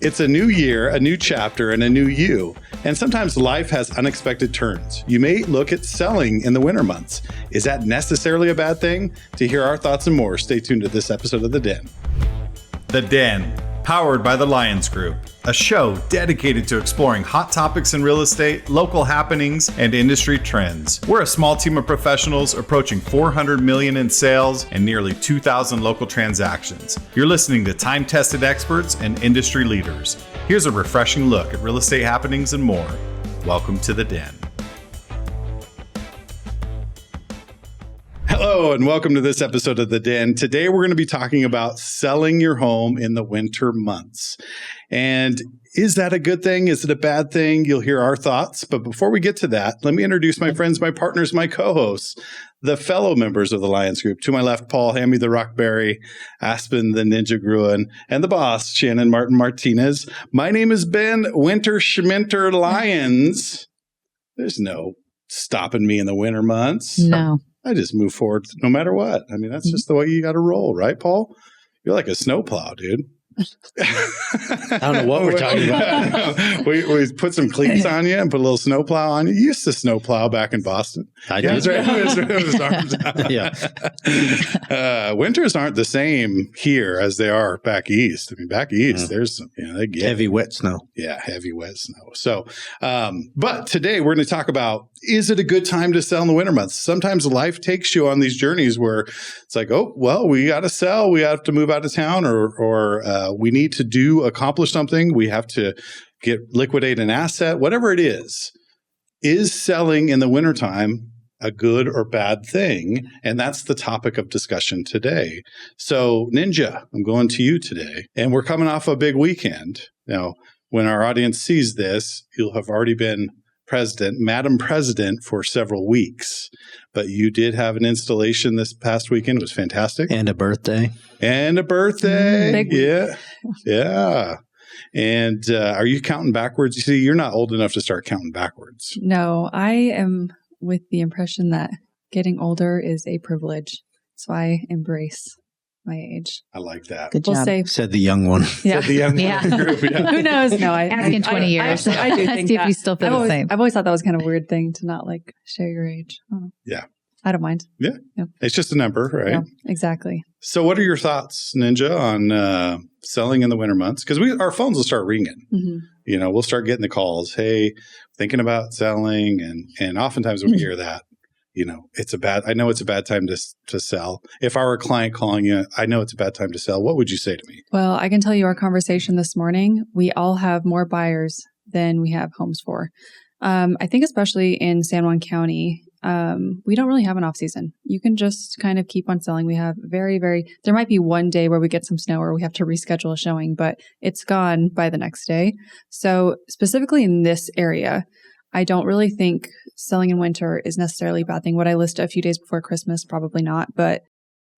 It's a new year, a new chapter, and a new you. And sometimes life has unexpected turns. You may look at selling in the winter months. Is that necessarily a bad thing? To hear our thoughts and more, stay tuned to this episode of The Den. The Den, powered by the Lyons Group, a show dedicated to exploring hot topics in real estate, local happenings, and industry trends. We're a small team of professionals approaching $400 million in sales and nearly 2,000 local transactions. You're listening to time-tested experts and industry leaders. Here's a refreshing look at real estate happenings and more. Welcome to The Den. Hello, and welcome to this episode of The Den. Today, we're going to be talking about selling your home in the winter months. And is that a good thing? Is it a bad thing? You'll hear our thoughts. But before we get to that, let me introduce my friends, my partners, my co-hosts, the fellow members of the Lyons Group. To my left, Paul Hammy, the Rockberry, Aspen, the Ninja Groen, and the boss, Shannon Martin Martinez. My name is Ben Winter Schminter Lyons. There's no stopping me in the winter months. No. I just move forward no matter what. I mean, that's just the way you got to roll, right, Paul? You're like a snowplow, dude. I don't know what we're talking about. we put some cleats on you and put a little snowplow on you. You used to snowplow back in Boston. I did. Yeah. Winters aren't the same here as they are back east. I mean, back east, there's they get heavy wet snow. Yeah, heavy wet snow. So, but today we're going to talk about, is it a good time to sell in the winter months? Sometimes life takes you on these journeys where it's like, oh, well, we got to sell. We have to move out of town or we need to accomplish something. We have to liquidate an asset, whatever it is. Is selling in the wintertime a good or bad thing? And that's the topic of discussion today. So Ninja, I'm going to you today. And we're coming off a big weekend. Now, when our audience sees this, you'll have already been Madam President for several weeks. But you did have an installation this past weekend. It was fantastic. And a birthday. Yeah. Yeah. And are you counting backwards? You see, you're not old enough to start counting backwards. No, I am with the impression that getting older is a privilege. So I embrace my age. I like that. Good job. Said the young one. Yeah. Said the young group. Yeah. Who knows? No, Ask in 20 years. I do think See that. if you still feel the same. I've always thought that was kind of a weird thing to not like share your age. I don't know. Yeah. I don't mind. Yeah. It's just a number, right? Yeah, exactly. So what are your thoughts, Ninja, on selling in the winter months? Because our phones will start ringing. Mm-hmm. You know, we'll start getting the calls. Hey, thinking about selling. And oftentimes when we hear that, you know, I know it's a bad time to sell. If I were a client calling you, I know it's a bad time to sell. What would you say to me? Well, I can tell you our conversation this morning, we all have more buyers than we have homes for. I think especially in San Juan County, we don't really have an off season. You can just kind of keep on selling. We have there might be one day where we get some snow or we have to reschedule a showing, but it's gone by the next day. So specifically in this area, I don't really think selling in winter is necessarily a bad thing. Would I list it a few days before Christmas? Probably not. But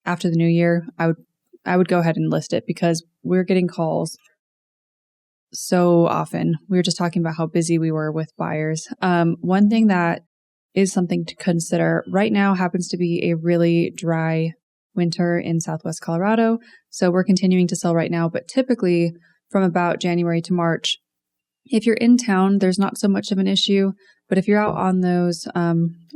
after the new year, I would go ahead and list it because we're getting calls so often. We were just talking about how busy we were with buyers. One thing that is something to consider right now happens to be a really dry winter in Southwest Colorado. So we're continuing to sell right now, but typically from about January to March, if you're in town, there's not so much of an issue. But if you're out on those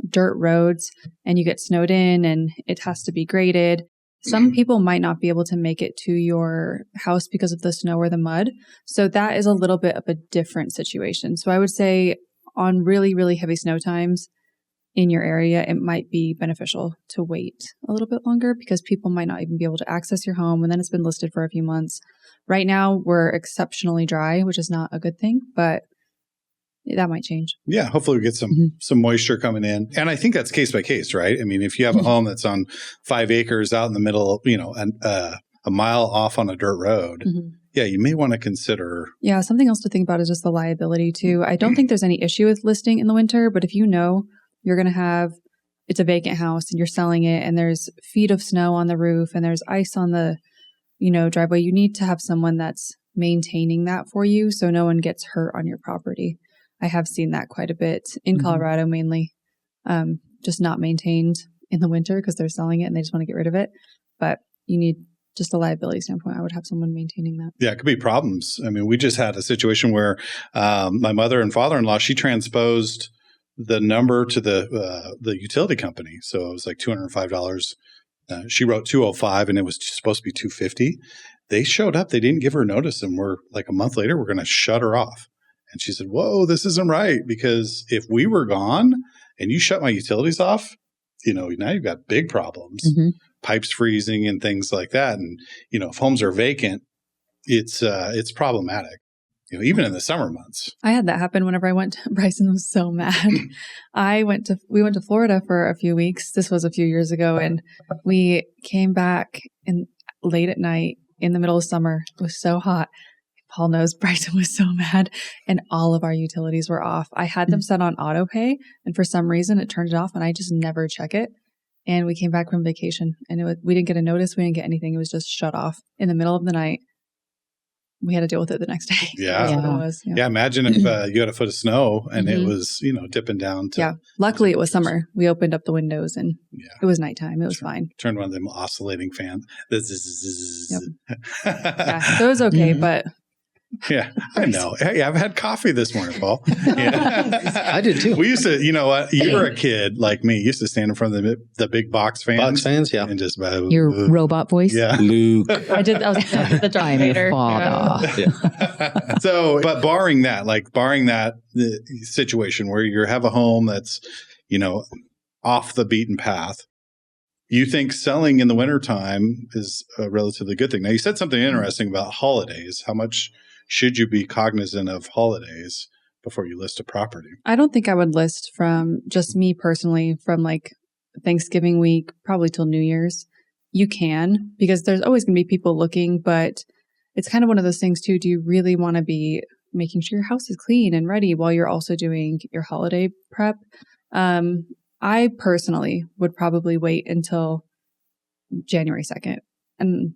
dirt roads and you get snowed in and it has to be graded, some people might not be able to make it to your house because of the snow or the mud. So that is a little bit of a different situation. So I would say on really, really heavy snow times in your area, it might be beneficial to wait a little bit longer because people might not even be able to access your home and then it's been listed for a few months. Right now, we're exceptionally dry, which is not a good thing, but that might change. Yeah, hopefully we get some moisture coming in. And I think that's case by case, right? I mean, if you have a home that's on 5 acres out in the middle, you know, a mile off on a dirt road, yeah, you may want to consider. Yeah, something else to think about is just the liability too. I don't think there's any issue with listing in the winter, but if you know you're going to have, it's a vacant house and you're selling it and there's feet of snow on the roof and there's ice on the, driveway, you need to have someone that's maintaining that for you so no one gets hurt on your property. I have seen that quite a bit in Colorado mainly, just not maintained in the winter because they're selling it and they just want to get rid of it. But you need just a liability standpoint, I would have someone maintaining that. Yeah, it could be problems. I mean, we just had a situation where my mother and father-in-law, she transposed the number to the utility company. So it was like $205. She wrote 205 and it was supposed to be 250. They showed up. They didn't give her notice. And we're like a month later, we're going to shut her off. And she said, whoa, this isn't right. Because if we were gone and you shut my utilities off, now you've got big problems, pipes freezing and things like that. And, if homes are vacant, it's problematic. Even in the summer months. I had that happen whenever I went to Bryson was so mad. We went to Florida for a few weeks. This was a few years ago. And we came back late at night in the middle of summer. It was so hot. Paul knows Bryson was so mad and all of our utilities were off. I had them set on auto pay and for some reason it turned it off and I just never check it. And we came back from vacation and we didn't get a notice. We didn't get anything. It was just shut off in the middle of the night. We had to deal with it the next day. Yeah. That's what it was. Yeah. Imagine if you had a foot of snow and it was, dipping down to. Yeah. Luckily it was summer. We opened up the windows and it was nighttime. It was fine. Turned one of them oscillating fans. Yep. Yeah. So it was okay, but. Yeah, I know. Hey, I've had coffee this morning, Paul. I did too. We used to, you know what? You were a kid like me. You used to stand in front of the big box fans. Box fans, yeah. And just your robot voice. Yeah, Luke. I did. I was the Darth Vader. Yeah. So, but barring that the situation where you have a home that's, off the beaten path, you think selling in the wintertime is a relatively good thing. Now, you said something interesting about holidays. How much should you be cognizant of holidays before you list a property? I don't think I would list from just me personally from like Thanksgiving week, probably till New Year's. You can, because there's always going to be people looking, but it's kind of one of those things too. Do you really want to be making sure your house is clean and ready while you're also doing your holiday prep? I personally would probably wait until January 2nd. And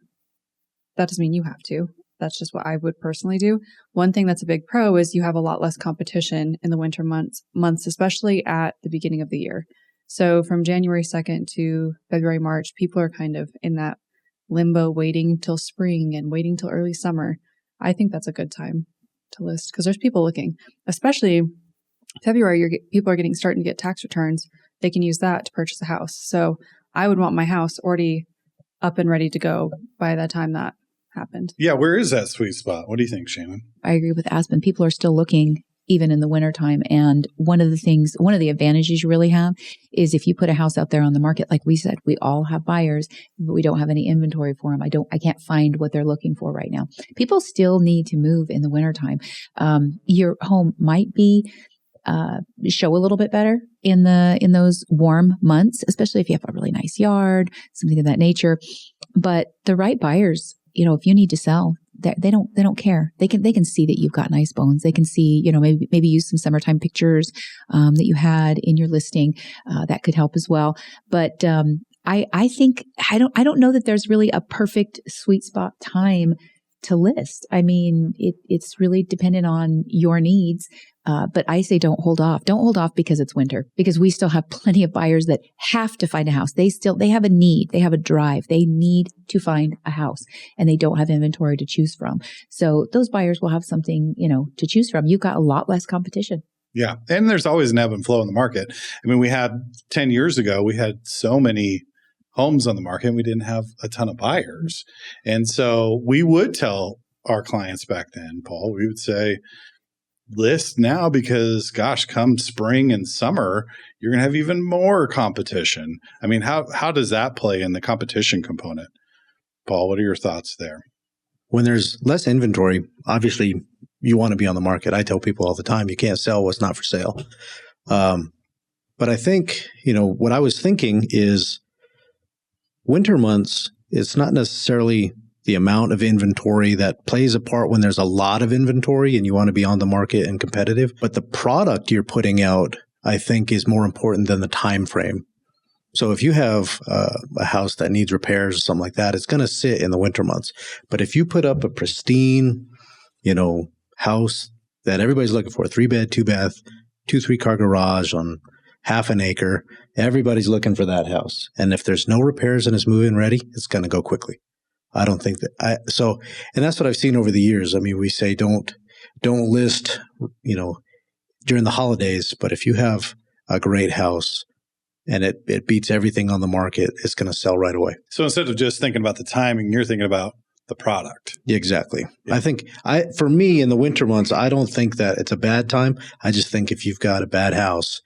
that doesn't mean you have to. That's just what I would personally do. One thing that's a big pro is you have a lot less competition in the winter months, especially at the beginning of the year. So from January 2nd to February, March, people are kind of in that limbo waiting till spring and waiting till early summer. I think that's a good time to list because there's people looking, especially February, people are starting to get tax returns. They can use that to purchase a house. So I would want my house already up and ready to go by the time that happened. Yeah. Where is that sweet spot? What do you think, Shannon? I agree with Aspen. People are still looking even in the wintertime. And one of the advantages you really have is if you put a house out there on the market, like we said, we all have buyers, but we don't have any inventory for them. I can't find what they're looking for right now. People still need to move in the wintertime. Your home might be show a little bit better in those warm months, especially if you have a really nice yard, something of that nature. But the right buyers, if you need to sell, they don't care. They can see that you've got nice bones. They can see, maybe use some summertime pictures that you had in your listing. That could help as well. But I think I don't know that there's really a perfect sweet spot time to list. I mean, it's really dependent on your needs. But I say don't hold off. Don't hold off because it's winter, because we still have plenty of buyers that have to find a house. They have a need. They have a drive. They need to find a house and they don't have inventory to choose from. So those buyers will have something, to choose from. You've got a lot less competition. Yeah. And there's always an ebb and flow in the market. I mean, we had 10 years ago, we had so many homes on the market and we didn't have a ton of buyers. And so we would tell our clients back then, Paul, we would say, list now because gosh, come spring and summer, you're going to have even more competition. I mean, how does that play in the competition component? Paul, what are your thoughts there? When there's less inventory, obviously you want to be on the market. I tell people all the time, you can't sell what's not for sale. But I think, what I was thinking is winter months, it's not necessarily the amount of inventory that plays a part when there's a lot of inventory and you want to be on the market and competitive. But the product you're putting out, I think, is more important than the time frame. So if you have a house that needs repairs or something like that, it's going to sit in the winter months. But if you put up a pristine, house that everybody's looking for, 3-bed, 2-bath, 2-3-car garage on half an acre, everybody's looking for that house. And if there's no repairs and it's move-in ready, it's going to go quickly. I don't think that and that's what I've seen over the years. I mean, we say don't list, during the holidays, but if you have a great house and it beats everything on the market, it's going to sell right away. So instead of just thinking about the timing, you're thinking about the product. Exactly. Yeah. I think for me in the winter months, I don't think that it's a bad time. I just think if you've got a bad house,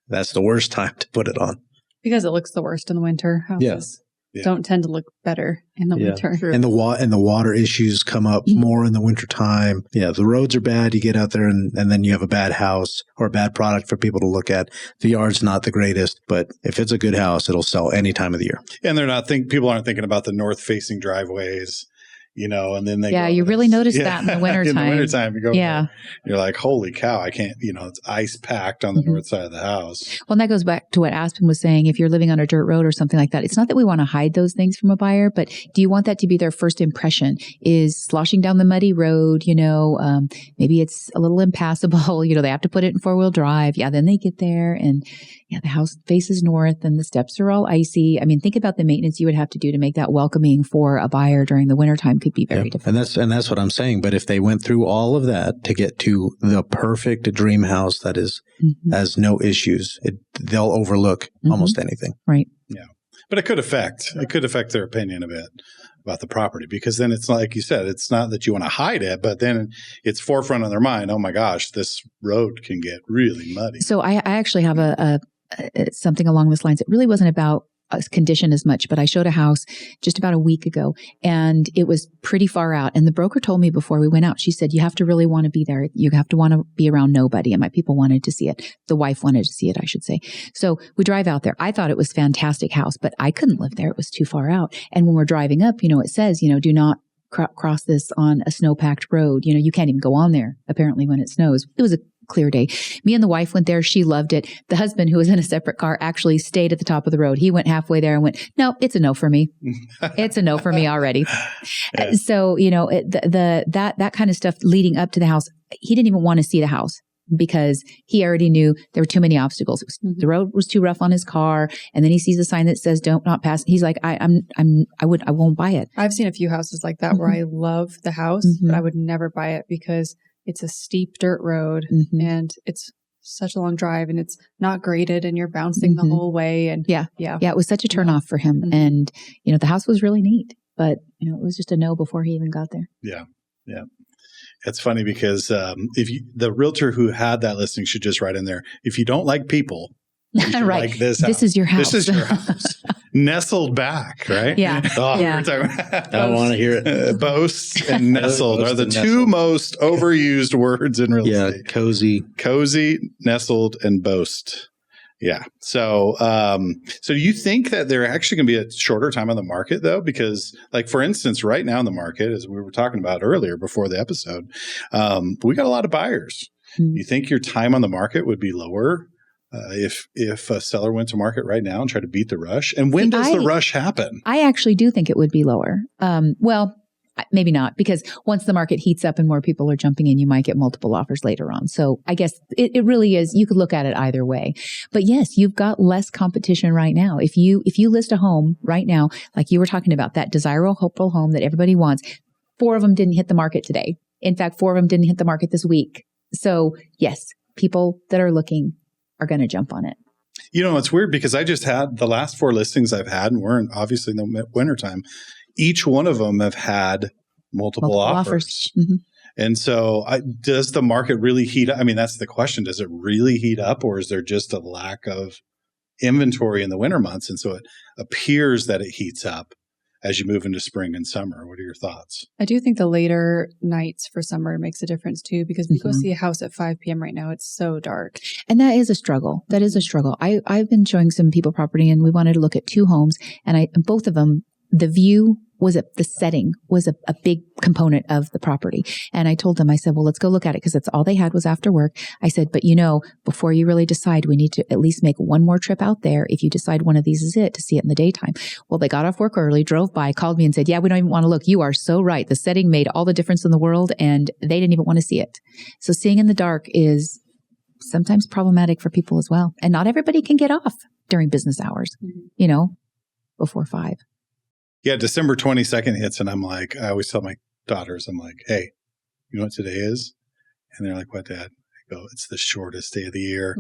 that's the worst time to put it on. Because it looks the worst in the winter. Houses don't tend to look better in the winter. And the water issues come up more in the wintertime. Yeah, the roads are bad. You get out there and then you have a bad house or a bad product for people to look at. The yard's not the greatest, but if it's a good house, it'll sell any time of the year. And people aren't thinking about the north-facing driveways, and then they you really notice that in the wintertime. In the wintertime, you go, you're like, holy cow, I can't, it's ice packed on the north side of the house. Well, and that goes back to what Aspen was saying. If you're living on a dirt road or something like that, it's not that we want to hide those things from a buyer, but do you want that to be their first impression? Is sloshing down the muddy road, maybe it's a little impassable, they have to put it in 4-wheel drive. Yeah, then they get there and the house faces north and the steps are all icy. I mean, think about the maintenance you would have to do to make that welcoming for a buyer during the wintertime could be very difficult. And that's what I'm saying. But if they went through all of that to get to the perfect dream house that is has no issues, they'll overlook almost anything. Right. Yeah. But it could affect their opinion a bit about the property, because then it's like you said, it's not that you want to hide it, but then it's forefront of their mind. Oh my gosh, this road can get really muddy. So I actually have a something along this lines. It really wasn't about condition as much, but I showed a house just about a week ago and it was pretty far out. And the broker told me before we went out, she said, you have to really want to be there. You have to want to be around nobody. And my people wanted to see it. The wife wanted to see it, I should say. So we drive out there. I thought it was a fantastic house, but I couldn't live there. It was too far out. And when we're driving up, it says, do not cross this on a snow-packed road. You can't even go on there apparently when it snows. It was a clear day. Me and the wife went there. She loved it. The husband, who was in a separate car, actually stayed at the top of the road. He went halfway there and went, no, it's a no for me. It's a no for me already. Yeah. So, that kind of stuff leading up to the house, he didn't even want to see the house because he already knew there were too many obstacles. The road was too rough on his car. And then he sees a sign that says, don't not pass. He's like, I won't buy it. I've seen a few houses like that where I love the house, but I would never buy it because it's a steep dirt road and it's such a long drive and it's not graded and you're bouncing the whole way. And yeah, it was such a turnoff for him. And, the house was really neat, but, it was just a no before he even got there. Yeah. Yeah. It's funny because the realtor who had that listing should just write in there, if you don't like people, right. Like this house. This is your house. This is your house. Nestled back, right? Yeah. I don't want to hear it. Boast and nestled are the two most overused words in real estate. Cozy, nestled, and boast. Yeah. So, so do you think that there actually can be a shorter time on the market though? Because like, for instance, right now in the market, as we were talking about earlier before the episode, we got a lot of buyers. You think your time on the market would be lower if a seller went to market right now and tried to beat the rush? And when does the rush happen? I actually do think it would be lower. Well, maybe not, because once the market heats up and more people are jumping in, you might get multiple offers later on. So I guess it really is, you could look at it either way. But yes, you've got less competition right now. If you list a home right now, like you were talking about, that desirable, hopeful home that everybody wants, 4 of them didn't hit the market today. In fact, 4 of them didn't hit the market this week. So yes, people that are looking are going to jump on it. It's weird because I just had the last 4 listings I've had, and we're obviously in the wintertime. Each one of them have had multiple offers. And so does the market really heat up? I mean, that's the question. Does it really heat up, or is there just a lack of inventory in the winter months? And so it appears that it heats up as you move into spring and summer. What are your thoughts? I do think the later nights for summer makes a difference too, because we go see a house at 5 p.m. right now. It's so dark. And that is a struggle. I've been showing some people property and we wanted to look at 2 homes, and both of them, the view was the setting was a big component of the property. And I told them, I said, well, let's go look at it, because that's all they had was after work. I said, but before you really decide, we need to at least make one more trip out there. If you decide one of these is it, to see it in the daytime. Well, they got off work early, drove by, called me and said, yeah, we don't even want to look. You are so right. The setting made all the difference in the world, and they didn't even want to see it. So seeing in the dark is sometimes problematic for people as well. And not everybody can get off during business hours, before 5. Yeah, December 22nd hits, and I'm like, I always tell my daughters, I'm like, hey, you know what today is? And they're like, what, Dad? I go, it's the shortest day of the year.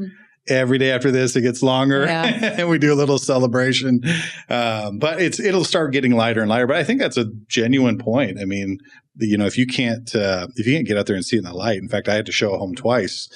Every day after this, it gets longer, and we do a little celebration. But it'll start getting lighter and lighter. But I think that's a genuine point. I mean, if you can't get out there and see it in the light. In fact, I had to show a home twice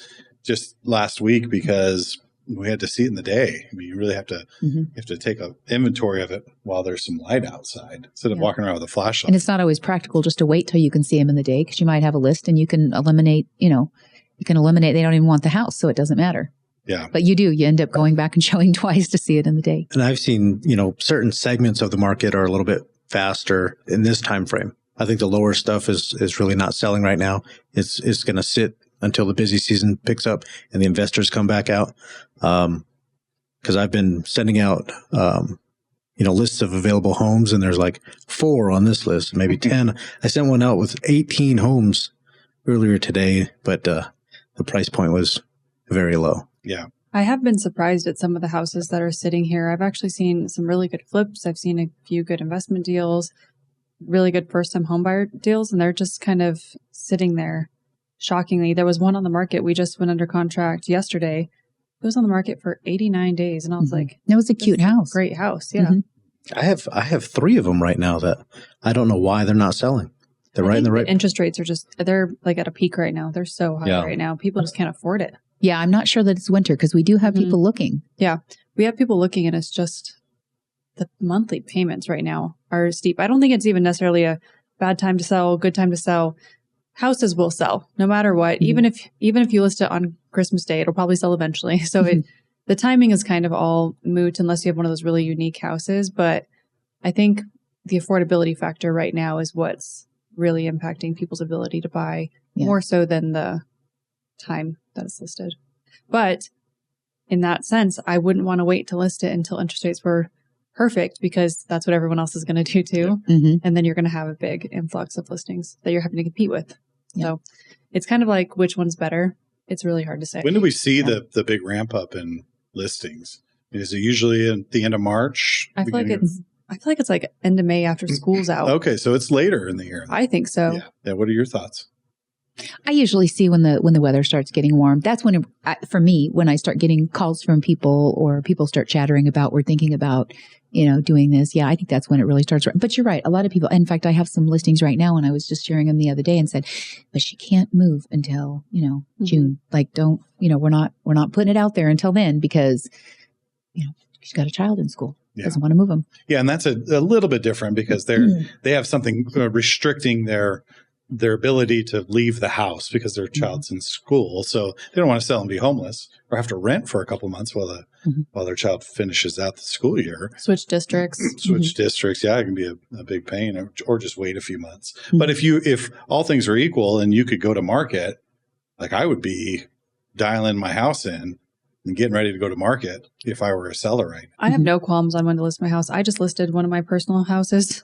just last week because we had to see it in the day. I mean, you really have to take an inventory of it while there's some light outside instead of walking around with a flashlight. And it's not always practical just to wait till you can see them in the day, because you might have a list and you can eliminate. They don't even want the house, so it doesn't matter. Yeah. But you end up going back and showing twice to see it in the day. And I've seen, certain segments of the market are a little bit faster in this time frame. I think the lower stuff is really not selling right now. It's going to sit until the busy season picks up and the investors come back out. Because I've been sending out, lists of available homes, and there's like 4 on this list, maybe 10. I sent one out with 18 homes earlier today, but the price point was very low. Yeah. I have been surprised at some of the houses that are sitting here. I've actually seen some really good flips. I've seen a few good investment deals, really good first-time homebuyer deals, and they're just kind of sitting there. Shockingly, there was one on the market. We just went under contract yesterday. It was on the market for 89 days, and I was like, "It was a cute house, great house." Yeah, I have 3 of them right now that I don't know why they're not selling. They're right in the right. Interest rates are they're like at a peak right now. They're so high right now. People just can't afford it. Yeah, I'm not sure that it's winter because we do have people looking. Yeah, we have people looking, and it's just the monthly payments right now are steep. I don't think it's even necessarily a bad time to sell, good time to sell. Houses will sell no matter what. Even if you list it on Christmas Day, it'll probably sell eventually. So the timing is kind of all moot unless you have one of those really unique houses. But I think the affordability factor right now is what's really impacting people's ability to buy more so than the time that it's listed. But in that sense, I wouldn't want to wait to list it until interest rates were perfect, because that's what everyone else is going to do too. And then you're going to have a big influx of listings that you're having to compete with. So it's kind of like, which one's better? It's really hard to say. When do we see the big ramp up in listings? Is it usually at the end of March? I feel like it's like end of May after school's out. Okay, so it's later in the year. I think so. Yeah. What are your thoughts? I usually see when the weather starts getting warm. That's when, for me, when I start getting calls from people or people start chattering about, we're thinking about, doing this. Yeah, I think that's when it really starts. But you're right. A lot of people, in fact, I have some listings right now, and I was just sharing them the other day and said, but she can't move until, June. Like, don't, we're not putting it out there until then because, she's got a child in school. Doesn't want to move them. Yeah. And that's a little bit different because they have something restricting their ability to leave the house because their child's in school. So they don't want to sell and be homeless or have to rent for a couple of months while their child finishes out the school year. Switch districts. Districts. Yeah, it can be a big pain, or just wait a few months. But if all things are equal and you could go to market, like I would be dialing my house in and getting ready to go to market if I were a seller right now. I have no qualms on when to list my house. I just listed one of my personal houses.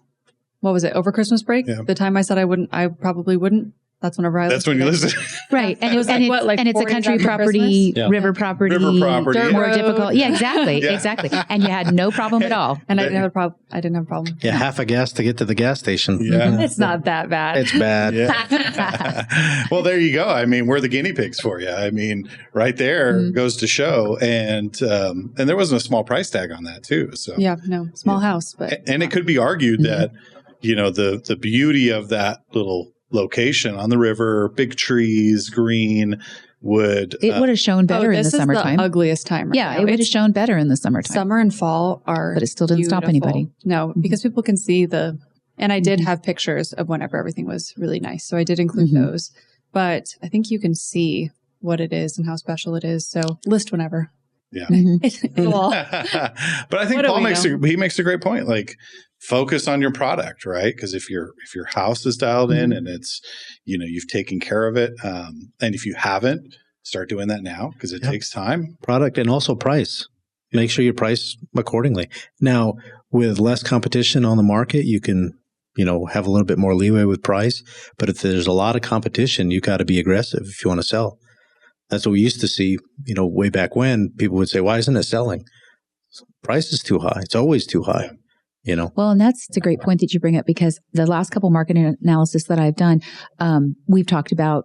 What was it? Over Christmas break? Yeah. The time I said I probably wouldn't. That's whenever I That's when you listed. Right. And it's a country property, river property, more difficult. Yeah, exactly. Exactly. And you had no problem at all. And I didn't have a problem. Yeah, half a gas to get to the gas station. Yeah. It's not that bad. It's bad. Yeah. Well, there you go. I mean, we're the guinea pigs for you. I mean, right there goes to show. And there wasn't a small price tag on that too. So small house. But and it could be argued that, the beauty of that little location on the river, big trees, green, would have shown better in the summertime. This is the ugliest time. It would have shown better in the summertime. Summer and fall are, but it still didn't stop anybody. No, because people can see and I did have pictures of whenever everything was really nice, so I did include those. But I think you can see what it is and how special it is. So list whenever. Yeah. But I think Paul makes a great point. Like, focus on your product, right? Because if your house is dialed in and it's, you've taken care of it, and if you haven't, start doing that now because it takes time. Product and also price. Make sure you price accordingly. Now, with less competition on the market, you can, have a little bit more leeway with price. But if there's a lot of competition, you got to be aggressive if you want to sell. That's what we used to see, way back when people would say, why isn't it selling? Price is too high. It's always too high. Well, and that's a great point that you bring up, because the last couple market analysis that I've done, we've talked about,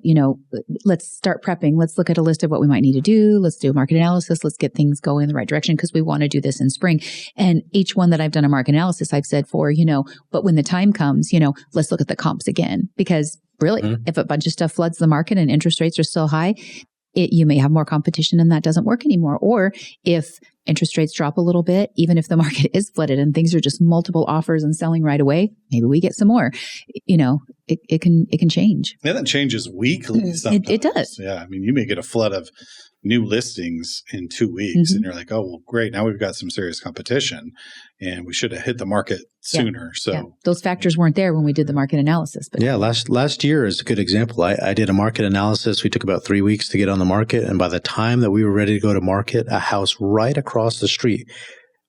let's start prepping. Let's look at a list of what we might need to do. Let's do a market analysis. Let's get things going in the right direction, because we want to do this in spring. And each one that I've done a market analysis, I've said but when the time comes, let's look at the comps again, because really, if a bunch of stuff floods the market and interest rates are still high, you may have more competition and that doesn't work anymore. Or if interest rates drop a little bit, even if the market is flooded and things are just multiple offers and selling right away, maybe we get some more. It can change. Yeah, that changes weekly sometimes. It does. Yeah, I mean, you may get a flood of new listings in 2 weeks, and you're like, oh, well, great. Now we've got some serious competition, and we should have hit the market sooner. So those factors weren't there when we did the market analysis. But last year is a good example. I did a market analysis. We took about 3 weeks to get on the market, and by the time that we were ready to go to market, a house right across the street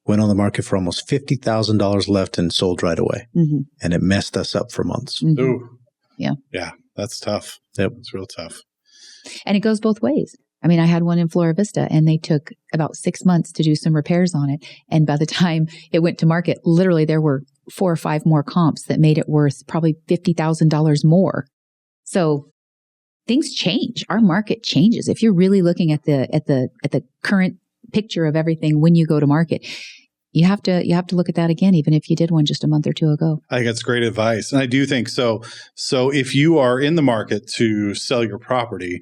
went on the market for almost $50,000 left and sold right away, and it messed us up for months. Ooh. Yeah, that's tough. Yep, it's real tough. And it goes both ways. I mean, I had one in Flora Vista, and they took about 6 months to do some repairs on it. And by the time it went to market, literally there were 4 or 5 more comps that made it worth probably $50,000 more. So things change. Our market changes. If you're really looking at the current picture of everything when you go to market, you have to look at that again, even if you did one just a month or two ago. I think that's great advice. And I do think so. So if you are in the market to sell your property,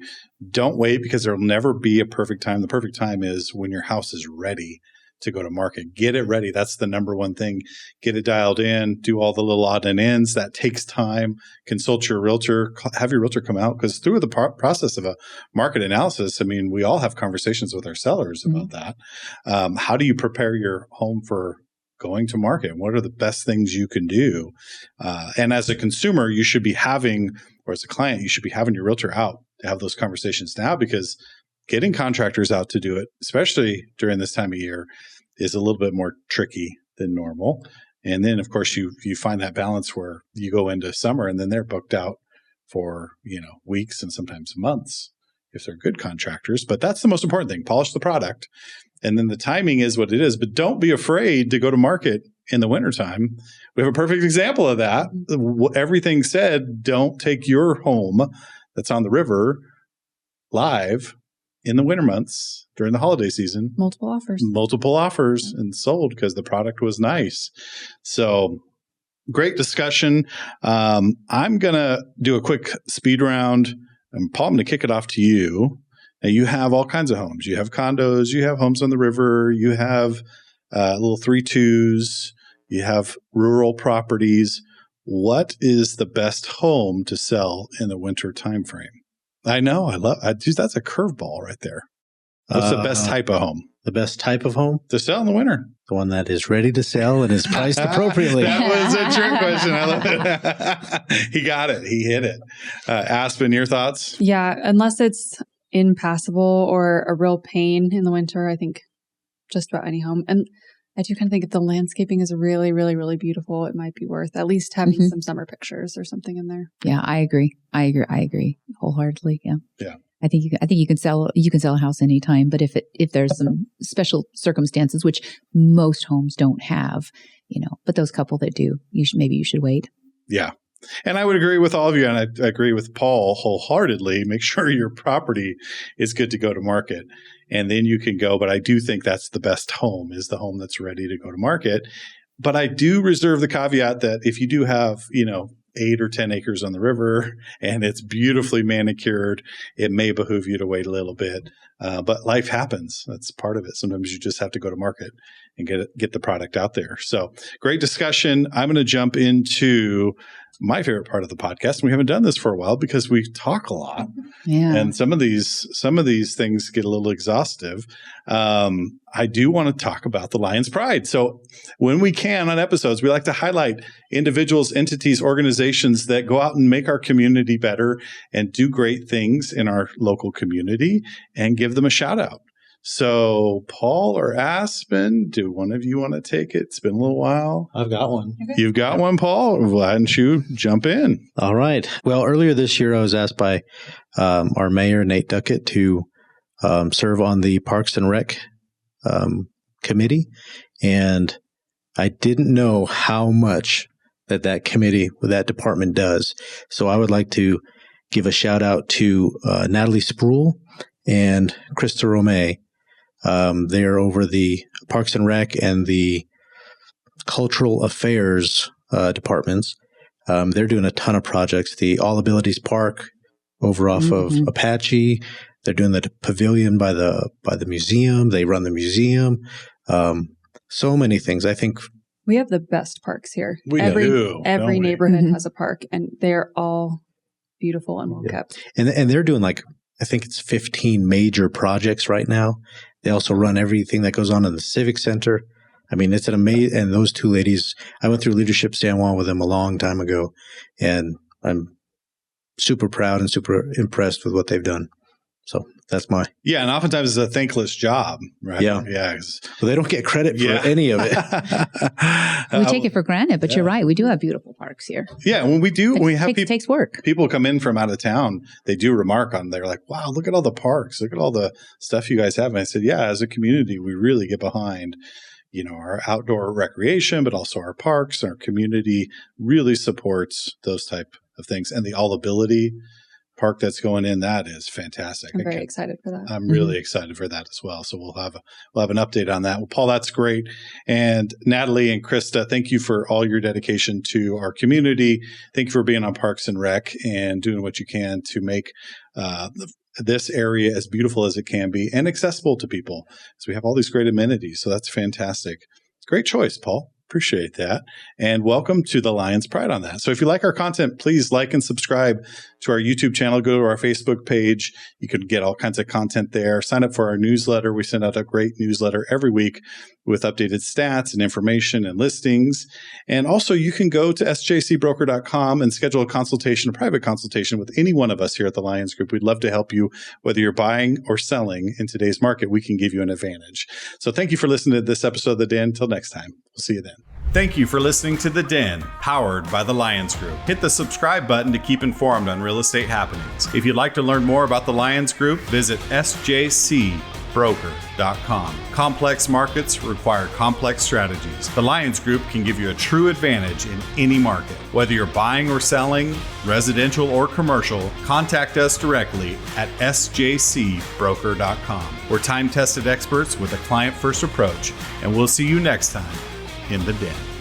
don't wait, because there will never be a perfect time. The perfect time is when your house is ready to go to market. Get it ready. That's the number one thing. Get it dialed in, do all the little odd and ends. That takes time. Consult your realtor, have your realtor come out, because through the process of a market analysis, I mean, we all have conversations with our sellers about that. How do you prepare your home for going to market? What are the best things you can do? And as a consumer, you should be having, or as a client, you should be having your realtor out to have those conversations now, because getting contractors out to do it, especially during this time of year, is a little bit more tricky than normal. And then, of course, you find that balance where you go into summer and then they're booked out for, weeks and sometimes months if they're good contractors. But that's the most important thing. Polish the product. And then the timing is what it is. But don't be afraid to go to market in the wintertime. We have a perfect example of that. Everything said, don't take your home that's on the river live in the winter months during the holiday season. Multiple offers and sold because the product was nice. So great discussion. I'm going to do a quick speed round. And Paul, I'm going to kick it off to you. Now, you have all kinds of homes. You have condos. You have homes on the river. You have little 3-2s. You have rural properties. What is the best home to sell in the winter time frame? I know. That's a curveball right there. What's the best type of home? The best type of home? To sell in the winter. The one that is ready to sell and is priced appropriately. That was a trick question. I love it. He got it. He hit it. Aspen, your thoughts? Yeah, unless it's impassable or a real pain in the winter, I think just about any home. And I do kind of think if the landscaping is really, really, really beautiful, it might be worth at least having some summer pictures or something in there. Yeah, I agree wholeheartedly. Yeah. Yeah. I think you can sell a house anytime, but if there's some special circumstances, which most homes don't have, but those couple that do, you should wait. Yeah. And I would agree with all of you, and I agree with Paul wholeheartedly. Make sure your property is good to go to market, and then you can go. But I do think that's the best home, is the home that's ready to go to market. But I do reserve the caveat that if you do have, 8 or 10 acres on the river and it's beautifully manicured, it may behoove you to wait a little bit. But life happens. That's part of it. Sometimes you just have to go to market and get the product out there. So great discussion. I'm going to jump into my favorite part of the podcast. And we haven't done this for a while because we talk a lot. Yeah. And some of these things get a little exhaustive. I do want to talk about the Lyons Pride. So when we can on episodes, we like to highlight individuals, entities, organizations that go out and make our community better and do great things in our local community and give them a shout out. So Paul or Aspen, do one of you want to take it? It's been a little while. I've got one. Okay. You've got one, Paul? Why don't you jump in? All right. Well, earlier this year, I was asked by our mayor, Nate Duckett, to serve on the Parks and Rec committee. And I didn't know how much that committee, that department does. So I would like to give a shout out to Natalie Spruill and Krista Romay. They're over the Parks and Rec and the Cultural Affairs departments. They're doing a ton of projects. The All Abilities Park over off of Apache. They're doing the pavilion by the museum. They run the museum. So many things. I think we have the best parks here. We every do. Every neighborhood has a park, and they're all beautiful and well kept. And they're doing I think it's 15 major projects right now. They also run everything that goes on in the Civic Center. I mean, it's an amazing, and those two ladies, I went through Leadership San Juan with them a long time ago, and I'm super proud and super impressed with what they've done. So that's Yeah, and oftentimes it's a thankless job, right? Yeah. Well, they don't get credit for any of it. We take it for granted, but you're right. We do have beautiful parks here. Yeah, when we have people, takes work. People come in from out of town, they do remark on, they're like, wow, look at all the parks. Look at all the stuff you guys have. And I said, yeah, as a community, we really get behind our outdoor recreation, but also our parks. Our community really supports those type of things. And the All Ability Park that's going in, that is fantastic. I'm very excited for that. I'm really excited for that as well. So we'll have an update on that. Well, Paul, that's great. And Natalie and Krista, thank you for all your dedication to our community. Thank you for being on Parks and Rec and doing what you can to make this area as beautiful as it can be and accessible to people. So we have all these great amenities. So that's fantastic. Great choice, Paul. Appreciate that. And welcome to the Lyons Pride on that. So if you like our content, please like and subscribe to our YouTube channel. Go to our Facebook page. You can get all kinds of content there. Sign up for our newsletter. We send out a great newsletter every week with updated stats and information and listings. And also you can go to sjcbroker.com and schedule a private consultation with any one of us here at the Lyons Group. We'd love to help you, whether you're buying or selling in today's market. We can give you an advantage. So thank you for listening to this episode of The Den. Until next time, we'll see you then. Thank you for listening to The Den, powered by the Lyons Group. Hit the subscribe button to keep informed on real estate happenings. If you'd like to learn more about the Lyons Group, visit sjcbroker.com. Complex markets require complex strategies. The Lyons Group can give you a true advantage in any market. Whether you're buying or selling, residential or commercial, contact us directly at sjcbroker.com. We're time-tested experts with a client-first approach, and we'll see you next time in The Den.